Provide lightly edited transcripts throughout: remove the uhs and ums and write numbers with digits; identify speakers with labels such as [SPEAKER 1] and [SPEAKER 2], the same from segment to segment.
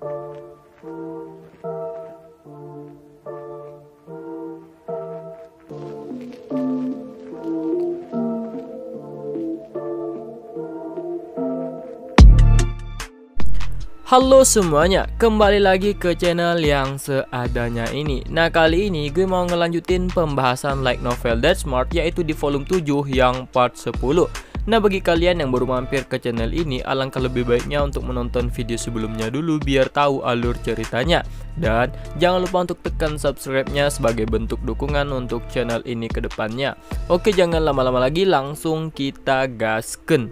[SPEAKER 1] Halo semuanya, kembali lagi ke channel yang seadanya ini. Nah, kali ini gue mau ngelanjutin pembahasan light novel That Smart, yaitu di volume 7 yang part 10. Nah, bagi kalian yang baru mampir ke channel ini, alangkah lebih baiknya untuk menonton video sebelumnya dulu biar tahu alur ceritanya. Dan jangan lupa untuk tekan subscribe-nya sebagai bentuk dukungan untuk channel ini ke depannya. Oke, jangan lama-lama lagi, langsung kita gasken.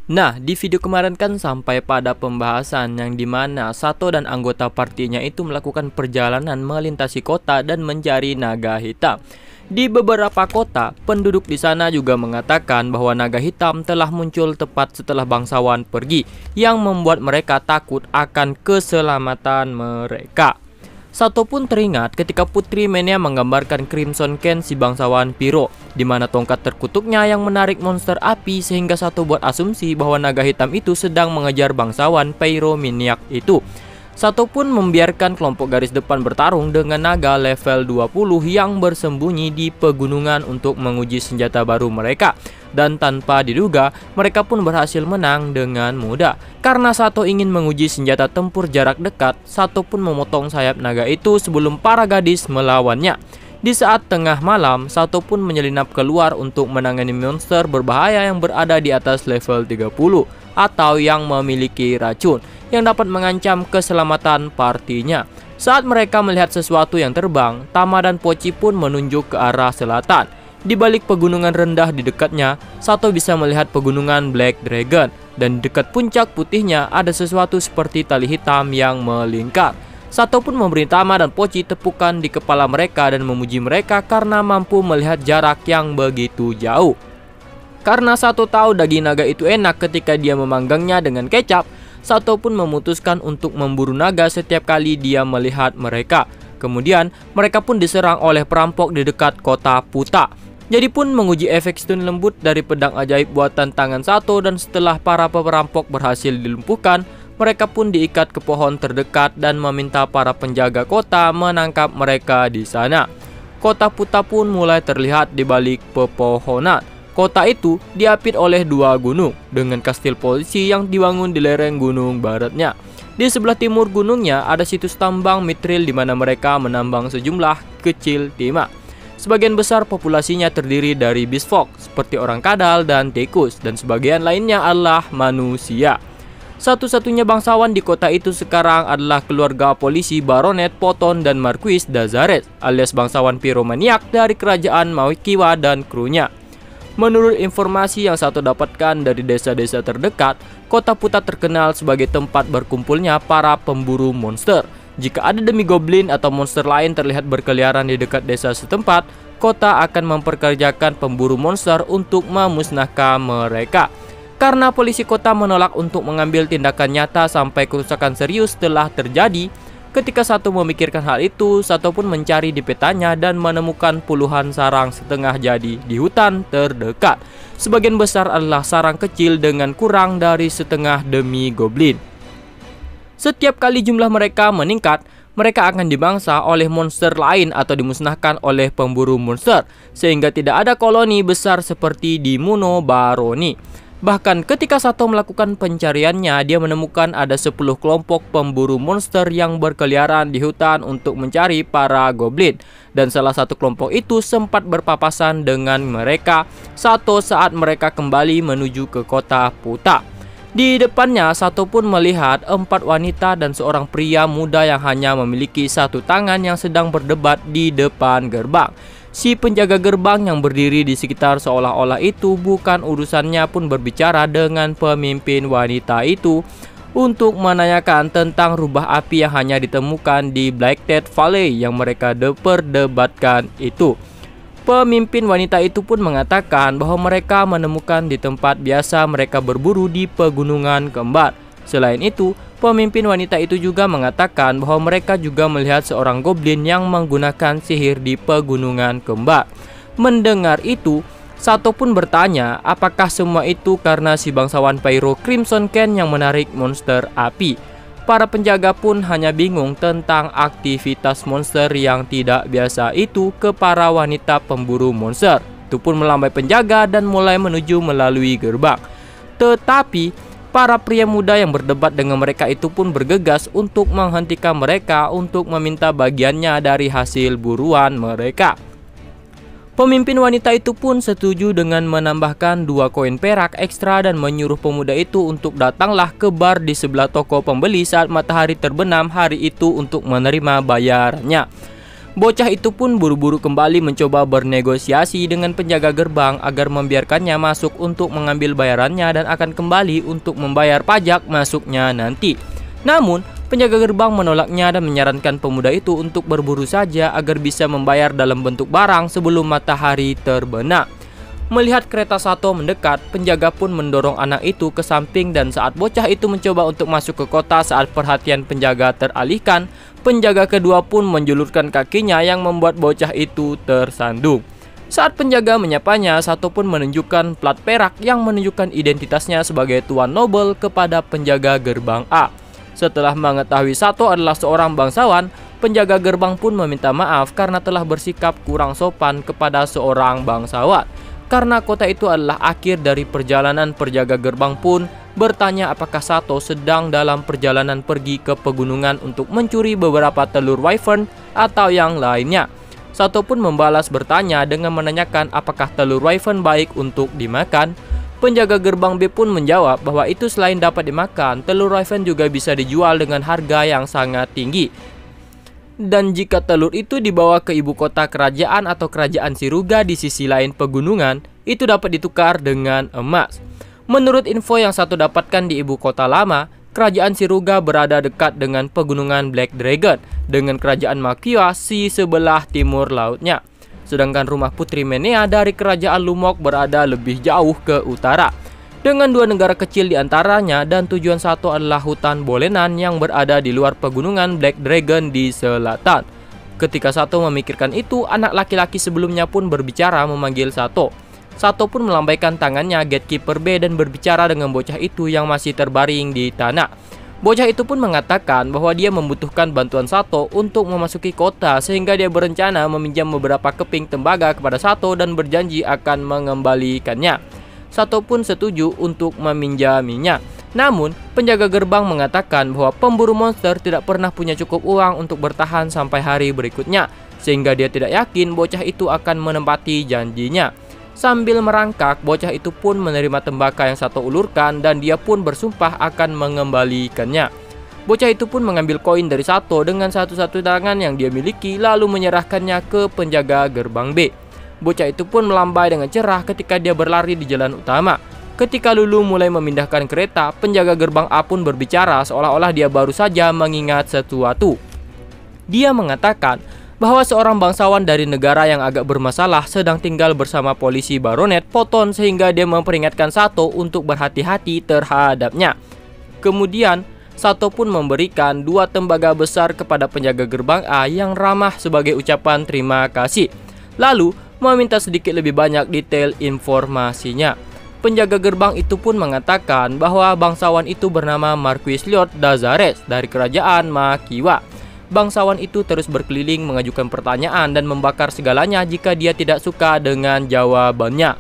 [SPEAKER 1] Nah, di video kemarin kan sampai pada pembahasan yang dimana Sato dan anggota partinya itu melakukan perjalanan melintasi kota dan mencari naga hitam. Di beberapa kota, penduduk di sana juga mengatakan bahwa naga hitam telah muncul tepat setelah bangsawan pergi, yang membuat mereka takut akan keselamatan mereka. Sato pun teringat ketika Putri Menia menggambarkan Crimson Ken si bangsawan Pyro, di mana tongkat terkutuknya yang menarik monster api, sehingga Sato buat asumsi bahwa naga hitam itu sedang mengejar bangsawan Pyromaniac itu. Sato pun membiarkan kelompok garis depan bertarung dengan naga level 20 yang bersembunyi di pegunungan untuk menguji senjata baru mereka. Dan tanpa diduga, mereka pun berhasil menang dengan mudah. Karena Sato ingin menguji senjata tempur jarak dekat, Sato pun memotong sayap naga itu sebelum para gadis melawannya. Di saat tengah malam, Sato pun menyelinap keluar untuk menangani monster berbahaya yang berada di atas level 30 atau yang memiliki racun yang dapat mengancam keselamatan partinya. Saat mereka melihat sesuatu yang terbang, Tama dan Pochi pun menunjuk ke arah selatan. Di balik pegunungan rendah di dekatnya, Sato bisa melihat pegunungan Black Dragon, dan di dekat puncak putihnya ada sesuatu seperti tali hitam yang melingkar. Sato pun memberi Tama dan Pochi tepukan di kepala mereka dan memuji mereka karena mampu melihat jarak yang begitu jauh. Karena Sato tahu daging naga itu enak ketika dia memanggangnya dengan kecap, Sato pun memutuskan untuk memburu naga setiap kali dia melihat mereka. Kemudian, mereka pun diserang oleh perampok di dekat kota Puta. Jadi pun menguji efek stun lembut dari pedang ajaib buatan tangan Sato, dan setelah para perampok berhasil dilumpuhkan, mereka pun diikat ke pohon terdekat dan meminta para penjaga kota menangkap mereka di sana. Kota Puta pun mulai terlihat di balik pepohonan. Kota itu diapit oleh dua gunung dengan kastil polisi yang dibangun di lereng gunung baratnya. Di sebelah timur gunungnya ada situs tambang Mithril di mana mereka menambang sejumlah kecil timah. Sebagian besar populasinya terdiri dari beast folk seperti orang kadal dan tikus, dan sebagian lainnya adalah manusia. Satu-satunya bangsawan di kota itu sekarang adalah keluarga polisi Baronet Poton dan Marquis Dazaret, alias bangsawan Pyromaniac dari kerajaan Mawikiwa dan krunya. Menurut informasi yang Sato dapatkan dari desa-desa terdekat, kota Puta terkenal sebagai tempat berkumpulnya para pemburu monster. Jika ada demi-goblin atau monster lain terlihat berkeliaran di dekat desa setempat, kota akan memperkerjakan pemburu monster untuk memusnahkan mereka. Karena polisi kota menolak untuk mengambil tindakan nyata sampai kerusakan serius telah terjadi, ketika Sato memikirkan hal itu, Sato pun mencari di petanya dan menemukan puluhan sarang setengah jadi di hutan terdekat. Sebagian besar adalah sarang kecil dengan kurang dari setengah demi-goblin. Setiap kali jumlah mereka meningkat, mereka akan dimangsa oleh monster lain atau dimusnahkan oleh pemburu monster, sehingga tidak ada koloni besar seperti di Muno Baroni. Bahkan ketika Sato melakukan pencariannya, dia menemukan ada 10 kelompok pemburu monster yang berkeliaran di hutan untuk mencari para goblin. Dan salah satu kelompok itu sempat berpapasan dengan mereka Sato saat mereka kembali menuju ke kota Puta. Di depannya, Sato pun melihat 4 wanita dan seorang pria muda yang hanya memiliki satu tangan yang sedang berdebat di depan gerbang. Si penjaga gerbang yang berdiri di sekitar seolah-olah itu bukan urusannya pun berbicara dengan pemimpin wanita itu untuk menanyakan tentang rubah api yang hanya ditemukan di Blackdeath Valley yang mereka perdebatkan itu. Pemimpin wanita itu pun mengatakan bahwa mereka menemukan di tempat biasa mereka berburu di pegunungan kembar. Selain itu, Pemimpin wanita itu juga mengatakan bahwa mereka juga melihat seorang goblin yang menggunakan sihir di pegunungan kembar. Mendengar itu, Sato pun bertanya apakah semua itu karena si bangsawan Pyro Crimson Can yang menarik monster api. Para penjaga pun hanya bingung tentang aktivitas monster yang tidak biasa itu ke para wanita pemburu monster. Itu pun melambai penjaga dan mulai menuju melalui gerbang. Tetapi para pria muda yang berdebat dengan mereka itu pun bergegas untuk menghentikan mereka untuk meminta bagiannya dari hasil buruan mereka. Pemimpin wanita itu pun setuju dengan menambahkan 2 koin perak ekstra dan menyuruh pemuda itu untuk datanglah ke bar di sebelah toko pembeli saat matahari terbenam hari itu untuk menerima bayarannya. Bocah itu pun buru-buru kembali mencoba bernegosiasi dengan penjaga gerbang agar membiarkannya masuk untuk mengambil bayarannya dan akan kembali untuk membayar pajak masuknya nanti. Namun, penjaga gerbang menolaknya dan menyarankan pemuda itu untuk berburu saja agar bisa membayar dalam bentuk barang sebelum matahari terbenam. Melihat kereta Sato mendekat, penjaga pun mendorong anak itu ke samping dan saat bocah itu mencoba untuk masuk ke kota saat perhatian penjaga teralihkan, penjaga kedua pun menjulurkan kakinya yang membuat bocah itu tersandung. Saat penjaga menyapanya, Sato pun menunjukkan plat perak yang menunjukkan identitasnya sebagai Tuan Noble kepada penjaga gerbang A. Setelah mengetahui Sato adalah seorang bangsawan, penjaga gerbang pun meminta maaf karena telah bersikap kurang sopan kepada seorang bangsawan. Karena kota itu adalah akhir dari perjalanan, penjaga gerbang pun bertanya apakah Sato sedang dalam perjalanan pergi ke pegunungan untuk mencuri beberapa telur wyvern atau yang lainnya. Sato pun membalas bertanya dengan menanyakan apakah telur wyvern baik untuk dimakan. Penjaga gerbang B pun menjawab bahwa itu selain dapat dimakan, telur wyvern juga bisa dijual dengan harga yang sangat tinggi. Dan jika telur itu dibawa ke ibu kota kerajaan atau kerajaan Siruga di sisi lain pegunungan, itu dapat ditukar dengan emas. Menurut info yang Sato dapatkan di ibu kota lama, kerajaan Siruga berada dekat dengan pegunungan Black Dragon dengan kerajaan Makiwa di sebelah timur lautnya. Sedangkan rumah Putri Menea dari kerajaan Lumok berada lebih jauh ke utara. Dengan 2 negara kecil di antaranya dan tujuan Sato adalah hutan Bolenan yang berada di luar pegunungan Black Dragon di selatan. Ketika Sato memikirkan itu, anak laki-laki sebelumnya pun berbicara memanggil Sato. Sato pun melambaikan tangannya Gatekeeper B dan berbicara dengan bocah itu yang masih terbaring di tanah. Bocah itu pun mengatakan bahwa dia membutuhkan bantuan Sato untuk memasuki kota sehingga dia berencana meminjam beberapa keping tembaga kepada Sato dan berjanji akan mengembalikannya. Sato pun setuju untuk meminjaminya. Namun, penjaga gerbang mengatakan bahwa pemburu monster tidak pernah punya cukup uang untuk bertahan sampai hari berikutnya, sehingga dia tidak yakin bocah itu akan menepati janjinya. Sambil merangkak, bocah itu pun menerima tembaga yang Sato ulurkan dan dia pun bersumpah akan mengembalikannya. Bocah itu pun mengambil koin dari Sato dengan satu-satu tangan yang dia miliki lalu menyerahkannya ke penjaga gerbang B. Bocah itu pun melambai dengan cerah ketika dia berlari di jalan utama. Ketika Lulu mulai memindahkan kereta, penjaga gerbang A pun berbicara seolah-olah dia baru saja mengingat sesuatu. Dia mengatakan bahwa seorang bangsawan dari negara yang agak bermasalah sedang tinggal bersama polisi Baronet Poton sehingga dia memperingatkan Sato untuk berhati-hati terhadapnya. Kemudian, Sato pun memberikan 2 tembaga besar kepada penjaga gerbang A yang ramah sebagai ucapan terima kasih. Lalu, meminta sedikit lebih banyak detail informasinya. Penjaga gerbang itu pun mengatakan bahwa bangsawan itu bernama Marquis Lord Dazares dari kerajaan Makiwa. Bangsawan itu terus berkeliling mengajukan pertanyaan dan membakar segalanya jika dia tidak suka dengan jawabannya.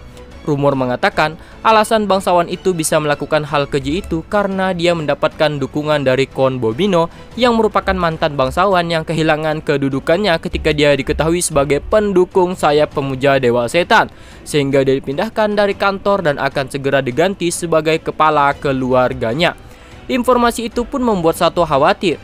[SPEAKER 1] Rumor mengatakan alasan bangsawan itu bisa melakukan hal keji itu karena dia mendapatkan dukungan dari Kon Bobino yang merupakan mantan bangsawan yang kehilangan kedudukannya ketika dia diketahui sebagai pendukung sayap pemuja Dewa Setan, sehingga dia dipindahkan dari kantor dan akan segera diganti sebagai kepala keluarganya. Informasi itu pun membuat Sato khawatir.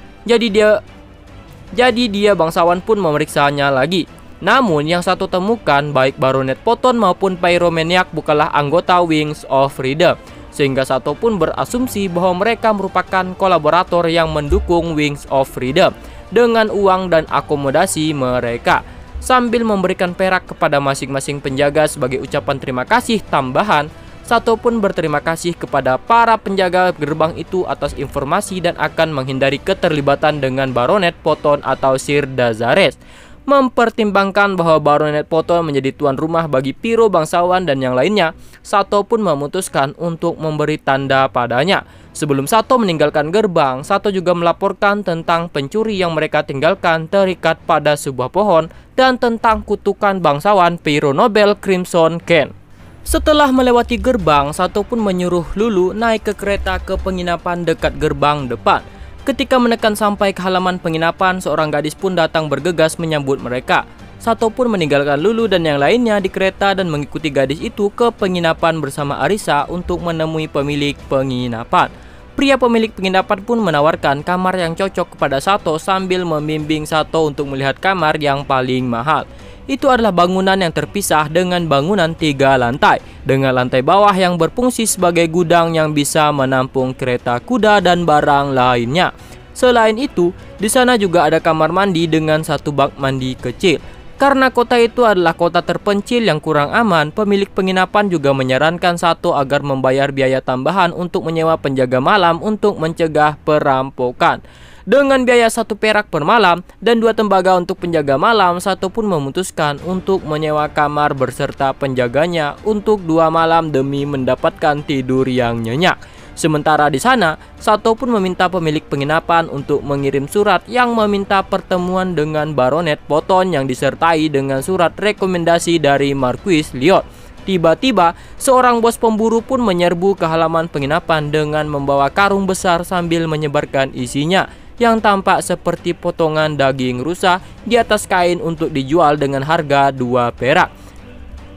[SPEAKER 1] Jadi dia bangsawan pun memeriksanya lagi. Namun yang Sato temukan baik Baronet Poton maupun Pyromaniac bukanlah anggota Wings of Freedom, sehingga Sato pun berasumsi bahwa mereka merupakan kolaborator yang mendukung Wings of Freedom dengan uang dan akomodasi mereka. Sambil memberikan perak kepada masing-masing penjaga sebagai ucapan terima kasih tambahan, Sato pun berterima kasih kepada para penjaga gerbang itu atas informasi dan akan menghindari keterlibatan dengan Baronet Poton atau Sir Dazares. Mempertimbangkan bahwa Baronet Poton menjadi tuan rumah bagi piro bangsawan dan yang lainnya, Sato pun memutuskan untuk memberi tanda padanya. Sebelum Sato meninggalkan gerbang, Sato juga melaporkan tentang pencuri yang mereka tinggalkan terikat pada sebuah pohon dan tentang kutukan bangsawan Piro Nobel Crimson Ken. Setelah melewati gerbang, Sato pun menyuruh Lulu naik ke kereta ke penginapan dekat gerbang depan. Ketika menekan sampai ke halaman penginapan, seorang gadis pun datang bergegas menyambut mereka. Sato pun meninggalkan Lulu dan yang lainnya di kereta dan mengikuti gadis itu ke penginapan bersama Arisa untuk menemui pemilik penginapan. Pria pemilik penginapan pun menawarkan kamar yang cocok kepada Sato sambil membimbing Sato untuk melihat kamar yang paling mahal. Itu adalah bangunan yang terpisah dengan bangunan 3 lantai, dengan lantai bawah yang berfungsi sebagai gudang yang bisa menampung kereta kuda dan barang lainnya. Selain itu, di sana juga ada kamar mandi dengan 1 bak mandi kecil. Karena kota itu adalah kota terpencil yang kurang aman, pemilik penginapan juga menyarankan Sato agar membayar biaya tambahan untuk menyewa penjaga malam untuk mencegah perampokan. Dengan biaya 1 perak per malam dan 2 tembaga untuk penjaga malam, Sato pun memutuskan untuk menyewa kamar berserta penjaganya untuk 2 malam demi mendapatkan tidur yang nyenyak. Sementara di sana, Sato pun meminta pemilik penginapan untuk mengirim surat yang meminta pertemuan dengan Baronet Poton yang disertai dengan surat rekomendasi dari Marquis Lyot. Tiba-tiba, seorang bos pemburu pun menyerbu ke halaman penginapan dengan membawa karung besar sambil menyebarkan isinya, yang tampak seperti potongan daging rusa di atas kain untuk dijual dengan harga 2 perak.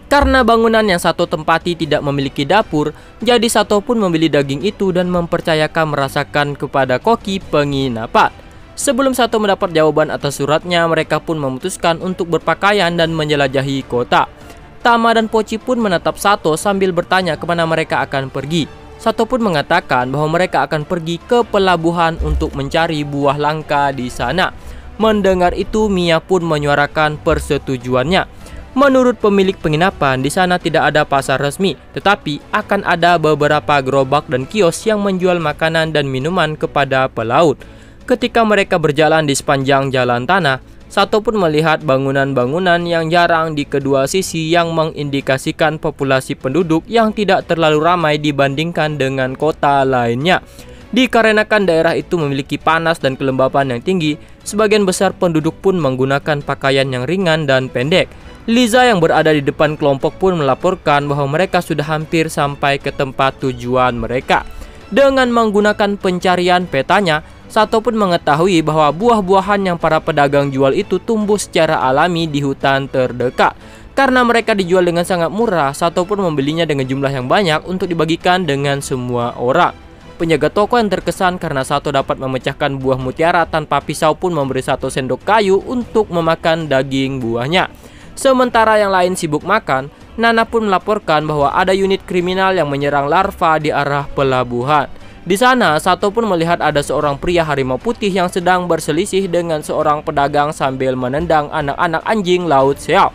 [SPEAKER 1] Karena bangunan yang Sato tempati tidak memiliki dapur, jadi Sato pun membeli daging itu dan mempercayakan merasakan kepada koki penginapan. Sebelum Sato mendapat jawaban atas suratnya, mereka pun memutuskan untuk berpakaian dan menjelajahi kota. Tama dan Poci pun menatap Sato sambil bertanya kemana mereka akan pergi. Sato pun mengatakan bahwa mereka akan pergi ke pelabuhan untuk mencari buah langka di sana. Mendengar itu, Mia pun menyuarakan persetujuannya. Menurut pemilik penginapan, di sana tidak ada pasar resmi, tetapi akan ada beberapa gerobak dan kios yang menjual makanan dan minuman kepada pelaut. Ketika mereka berjalan di sepanjang jalan tanah, Sato pun melihat bangunan-bangunan yang jarang di kedua sisi yang mengindikasikan populasi penduduk yang tidak terlalu ramai dibandingkan dengan kota lainnya. Dikarenakan daerah itu memiliki panas dan kelembapan yang tinggi, sebagian besar penduduk pun menggunakan pakaian yang ringan dan pendek. Liza yang berada di depan kelompok pun melaporkan bahwa mereka sudah hampir sampai ke tempat tujuan mereka. Dengan menggunakan pencarian petanya, Sato pun mengetahui bahwa buah-buahan yang para pedagang jual itu tumbuh secara alami di hutan terdekat. Karena mereka dijual dengan sangat murah, Sato pun membelinya dengan jumlah yang banyak untuk dibagikan dengan semua orang. Penjaga toko yang terkesan karena Sato dapat memecahkan buah mutiara tanpa pisau pun memberi Sato sendok kayu untuk memakan daging buahnya. Sementara yang lain sibuk makan, Nana pun melaporkan bahwa ada unit kriminal yang menyerang larva di arah pelabuhan. Di sana, Sato pun melihat ada seorang pria harimau putih yang sedang berselisih dengan seorang pedagang sambil menendang anak-anak anjing laut Xiao.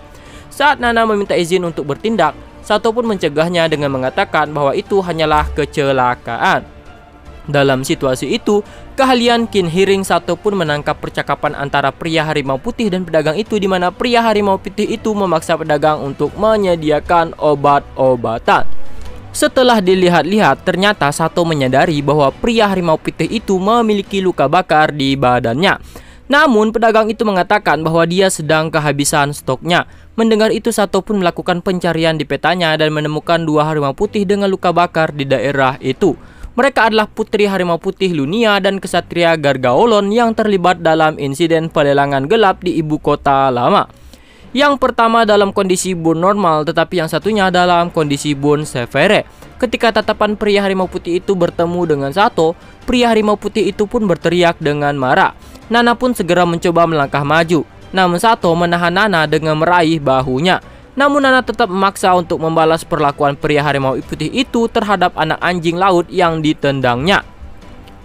[SPEAKER 1] Saat Nana meminta izin untuk bertindak, Sato pun mencegahnya dengan mengatakan bahwa itu hanyalah kecelakaan. Dalam situasi itu, keahlian Qin Hearing Sato pun menangkap percakapan antara pria harimau putih dan pedagang itu, di mana pria harimau putih itu memaksa pedagang untuk menyediakan obat-obatan. Setelah dilihat-lihat, ternyata Sato menyadari bahwa pria harimau putih itu memiliki luka bakar di badannya. Namun pedagang itu mengatakan bahwa dia sedang kehabisan stoknya. Mendengar itu, Sato pun melakukan pencarian di petanya dan menemukan 2 harimau putih dengan luka bakar di daerah itu. Mereka adalah putri harimau putih Lunia dan kesatria Gargaolon yang terlibat dalam insiden pelelangan gelap di ibu kota lama. Yang pertama dalam kondisi bone normal, tetapi yang satunya dalam kondisi bone severe. Ketika tatapan pria harimau putih itu bertemu dengan Sato, pria harimau putih itu pun berteriak dengan marah. Nana pun segera mencoba melangkah maju, namun Sato menahan Nana dengan meraih bahunya. Namun Nana tetap memaksa untuk membalas perlakuan pria harimau putih itu terhadap anak anjing laut yang ditendangnya.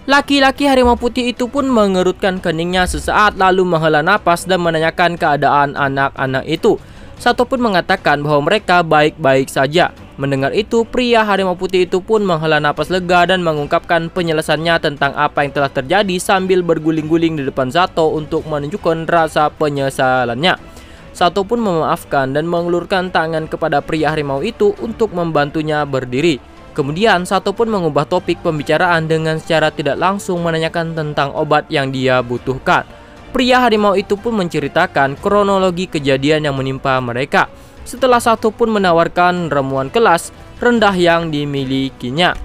[SPEAKER 1] Laki-laki harimau putih itu pun mengerutkan keningnya sesaat lalu menghela napas dan menanyakan keadaan anak-anak itu. Sato pun mengatakan bahwa mereka baik-baik saja. Mendengar itu, pria harimau putih itu pun menghela napas lega dan mengungkapkan penjelasannya tentang apa yang telah terjadi sambil berguling-guling di depan Sato untuk menunjukkan rasa penyesalannya. Sato pun memaafkan dan mengulurkan tangan kepada pria harimau itu untuk membantunya berdiri. Kemudian Sato pun mengubah topik pembicaraan dengan secara tidak langsung menanyakan tentang obat yang dia butuhkan. Pria harimau itu pun menceritakan kronologi kejadian yang menimpa mereka. Setelah Sato pun menawarkan ramuan kelas rendah yang dimilikinya.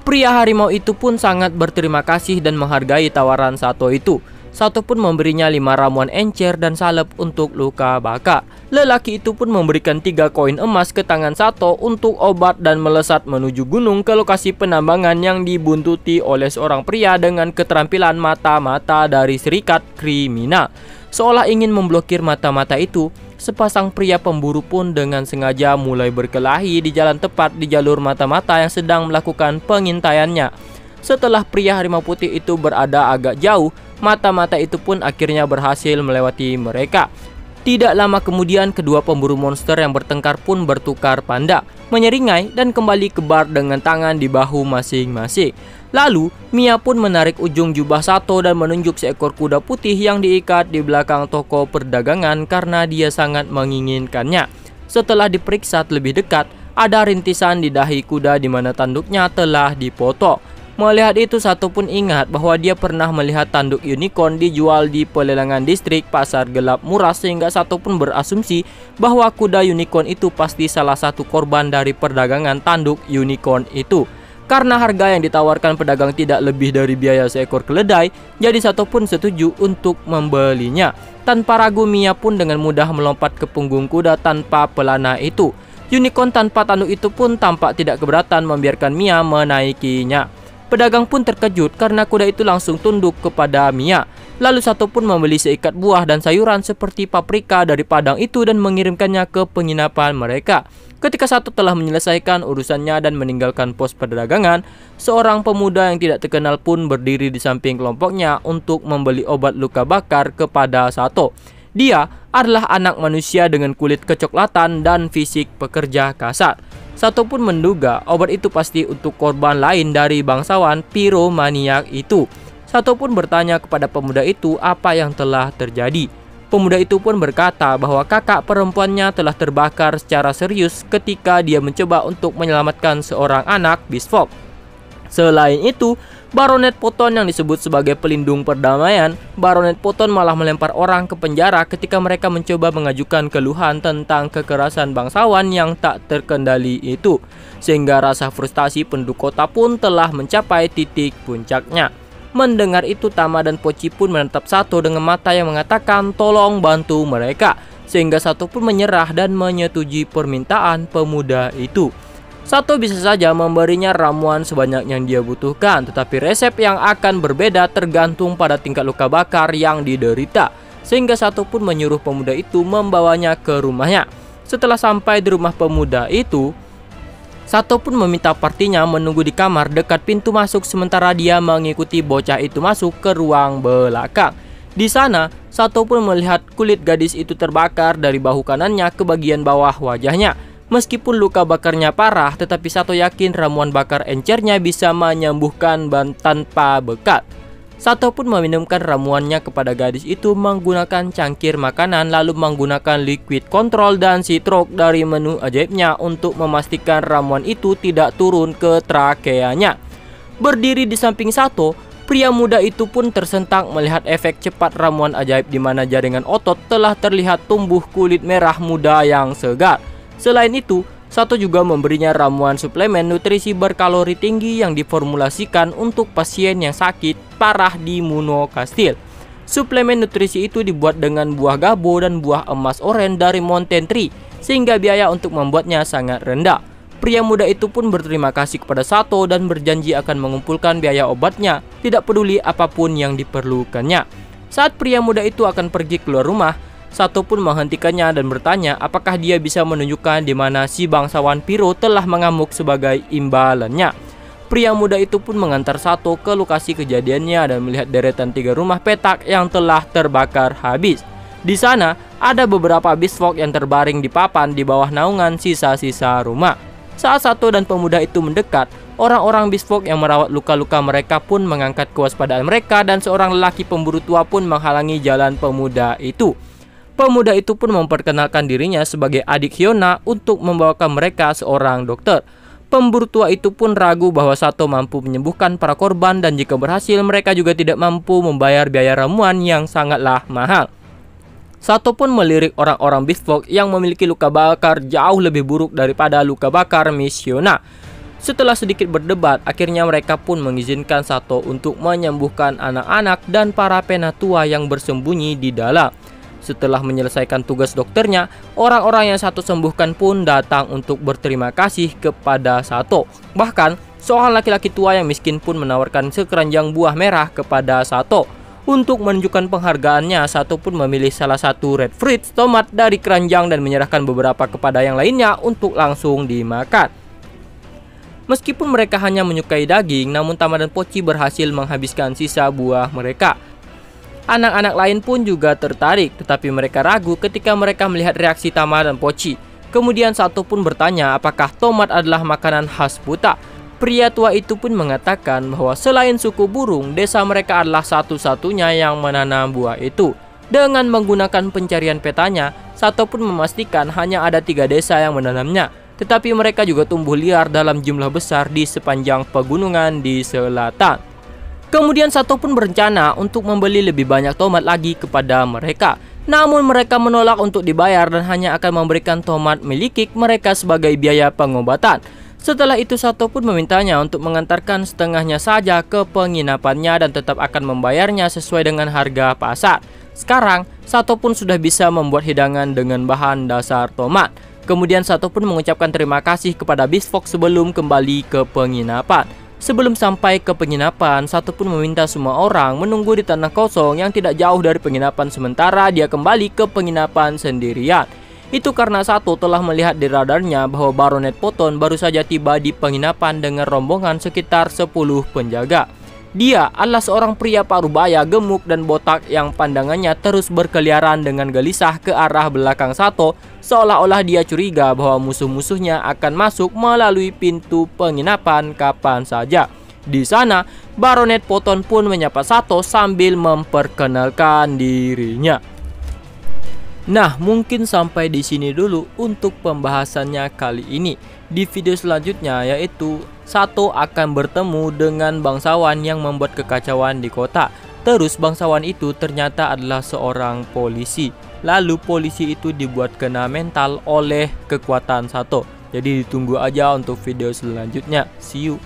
[SPEAKER 1] Pria harimau itu pun sangat berterima kasih dan menghargai tawaran Sato itu. Sato pun memberinya 5 ramuan encer dan salep untuk luka bakar. Lelaki itu pun memberikan 3 koin emas ke tangan Sato untuk obat dan melesat menuju gunung ke lokasi penambangan yang dibuntuti oleh seorang pria dengan keterampilan mata-mata dari serikat kriminal. Seolah ingin memblokir mata-mata itu, sepasang pria pemburu pun dengan sengaja mulai berkelahi di jalan tepat di jalur mata-mata yang sedang melakukan pengintaiannya. Setelah pria harimau putih itu berada agak jauh, mata-mata itu pun akhirnya berhasil melewati mereka. Tidak lama kemudian, kedua pemburu monster yang bertengkar pun bertukar pandak, menyeringai dan kembali ke bar dengan tangan di bahu masing-masing. Lalu, Mia pun menarik ujung jubah Sato dan menunjuk seekor kuda putih yang diikat di belakang toko perdagangan karena dia sangat menginginkannya. Setelah diperiksa lebih dekat, ada rintisan di dahi kuda di mana tanduknya telah dipotong. Melihat itu, Sato pun ingat bahwa dia pernah melihat tanduk unicorn dijual di pelelangan distrik pasar gelap murah, sehingga Sato pun berasumsi bahwa kuda unicorn itu pasti salah satu korban dari perdagangan tanduk unicorn itu. Karena harga yang ditawarkan pedagang tidak lebih dari biaya seekor keledai, jadi Sato pun setuju untuk membelinya. Tanpa ragu, Mia pun dengan mudah melompat ke punggung kuda tanpa pelana itu. Unicorn tanpa tanduk itu pun tampak tidak keberatan membiarkan Mia menaikinya. Pedagang pun terkejut karena kuda itu langsung tunduk kepada Mia. Lalu Sato pun membeli seikat buah dan sayuran seperti paprika dari padang itu dan mengirimkannya ke penginapan mereka. Ketika Sato telah menyelesaikan urusannya dan meninggalkan pos perdagangan, seorang pemuda yang tidak terkenal pun berdiri di samping kelompoknya untuk membeli obat luka bakar kepada Sato. Dia adalah anak manusia dengan kulit kecoklatan dan fisik pekerja kasar. Sato pun menduga obat itu pasti untuk korban lain dari bangsawan piromaniak itu. Sato pun bertanya kepada pemuda itu apa yang telah terjadi. Pemuda itu pun berkata bahwa kakak perempuannya telah terbakar secara serius ketika dia mencoba untuk menyelamatkan seorang anak Beastfolk. Selain itu, Baronet Poton yang disebut sebagai pelindung perdamaian, Baronet Poton malah melempar orang ke penjara ketika mereka mencoba mengajukan keluhan tentang kekerasan bangsawan yang tak terkendali itu. Sehingga rasa frustasi penduduk kota pun telah mencapai titik puncaknya. Mendengar itu, Tama dan Poci pun menatap Sato dengan mata yang mengatakan tolong bantu mereka. Sehingga Sato pun menyerah dan menyetujui permintaan pemuda itu. Sato bisa saja memberinya ramuan sebanyak yang dia butuhkan, tetapi resep yang akan berbeda tergantung pada tingkat luka bakar yang diderita. Sehingga Sato pun menyuruh pemuda itu membawanya ke rumahnya. Setelah sampai di rumah pemuda itu, Sato pun meminta partinya menunggu di kamar dekat pintu masuk sementara dia mengikuti bocah itu masuk ke ruang belakang. Di sana, Sato pun melihat kulit gadis itu terbakar dari bahu kanannya ke bagian bawah wajahnya. Meskipun luka bakarnya parah, tetapi Sato yakin ramuan bakar encernya bisa menyembuhkan tanpa bekat. Sato pun meminumkan ramuannya kepada gadis itu menggunakan cangkir makanan, lalu menggunakan liquid control dan stroke dari menu ajaibnya untuk memastikan ramuan itu tidak turun ke trakeanya. Berdiri di samping Sato, pria muda itu pun tersentak melihat efek cepat ramuan ajaib di mana jaringan otot telah terlihat tumbuh kulit merah muda yang segar. Selain itu, Sato juga memberinya ramuan suplemen nutrisi berkalori tinggi yang diformulasikan untuk pasien yang sakit parah di Munokastil. Suplemen nutrisi itu dibuat dengan buah gabo dan buah emas oren dari Mountain Tree, sehingga biaya untuk membuatnya sangat rendah. Pria muda itu pun berterima kasih kepada Sato dan berjanji akan mengumpulkan biaya obatnya, tidak peduli apapun yang diperlukannya. Saat pria muda itu akan pergi keluar rumah, Sato pun menghentikannya dan bertanya apakah dia bisa menunjukkan di mana si bangsawan Piro telah mengamuk sebagai imbalannya. Pria muda itu pun mengantar Sato ke lokasi kejadiannya dan melihat deretan 3 rumah petak yang telah terbakar habis. Di sana ada beberapa Beastfolk yang terbaring di papan di bawah naungan sisa-sisa rumah. Saat Sato dan pemuda itu mendekat, orang-orang Beastfolk yang merawat luka-luka mereka pun mengangkat kewaspadaan mereka dan seorang lelaki pemburu tua pun menghalangi jalan pemuda itu. Pemuda itu pun memperkenalkan dirinya sebagai adik Hyuna untuk membawakan mereka seorang dokter. Pemburu tua itu pun ragu bahwa Sato mampu menyembuhkan para korban dan jika berhasil mereka juga tidak mampu membayar biaya ramuan yang sangatlah mahal. Sato pun melirik orang-orang Beastfolk yang memiliki luka bakar jauh lebih buruk daripada luka bakar Miss Hyuna. Setelah sedikit berdebat, akhirnya mereka pun mengizinkan Sato untuk menyembuhkan anak-anak dan para penatua yang bersembunyi di dalam. Setelah menyelesaikan tugas dokternya, orang-orang yang Sato sembuhkan pun datang untuk berterima kasih kepada Sato. Bahkan, seorang laki-laki tua yang miskin pun menawarkan sekeranjang buah merah kepada Sato. Untuk menunjukkan penghargaannya, Sato pun memilih salah satu red fruit tomat dari keranjang dan menyerahkan beberapa kepada yang lainnya untuk langsung dimakan. Meskipun mereka hanya menyukai daging, namun Tama dan Pochi berhasil menghabiskan sisa buah mereka. Anak-anak lain pun juga tertarik, tetapi mereka ragu ketika mereka melihat reaksi Tama dan Pochi. Kemudian Sato pun bertanya apakah tomat adalah makanan khas buta. Pria tua itu pun mengatakan bahwa selain suku burung, desa mereka adalah satu-satunya yang menanam buah itu. Dengan menggunakan pencarian petanya, Sato pun memastikan hanya ada 3 desa yang menanamnya. Tetapi mereka juga tumbuh liar dalam jumlah besar di sepanjang pegunungan di selatan. Kemudian Sato pun berencana untuk membeli lebih banyak tomat lagi kepada mereka. Namun mereka menolak untuk dibayar dan hanya akan memberikan tomat milikik mereka sebagai biaya pengobatan. Setelah itu Sato pun memintanya untuk mengantarkan setengahnya saja ke penginapannya dan tetap akan membayarnya sesuai dengan harga pasar. Sekarang Sato pun sudah bisa membuat hidangan dengan bahan dasar tomat. Kemudian Sato pun mengucapkan terima kasih kepada Beastfolk sebelum kembali ke penginapan. Sebelum sampai ke penginapan, Sato pun meminta semua orang menunggu di tanah kosong yang tidak jauh dari penginapan sementara dia kembali ke penginapan sendirian. Itu karena Sato telah melihat di radarnya bahwa Baronet Poton baru saja tiba di penginapan dengan rombongan sekitar 10 penjaga. Dia adalah seorang pria parubaya gemuk dan botak yang pandangannya terus berkeliaran dengan gelisah ke arah belakang Sato, seolah-olah dia curiga bahwa musuh-musuhnya akan masuk melalui pintu penginapan kapan saja. Di sana, Baronet Poton pun menyapa Sato sambil memperkenalkan dirinya. Nah, mungkin sampai di sini dulu untuk pembahasannya kali ini. Di video selanjutnya yaitu Sato akan bertemu dengan bangsawan yang membuat kekacauan di kota. Terus bangsawan itu ternyata adalah seorang polisi. Lalu polisi itu dibuat kena mental oleh kekuatan Sato. Jadi ditunggu aja untuk video selanjutnya. See you.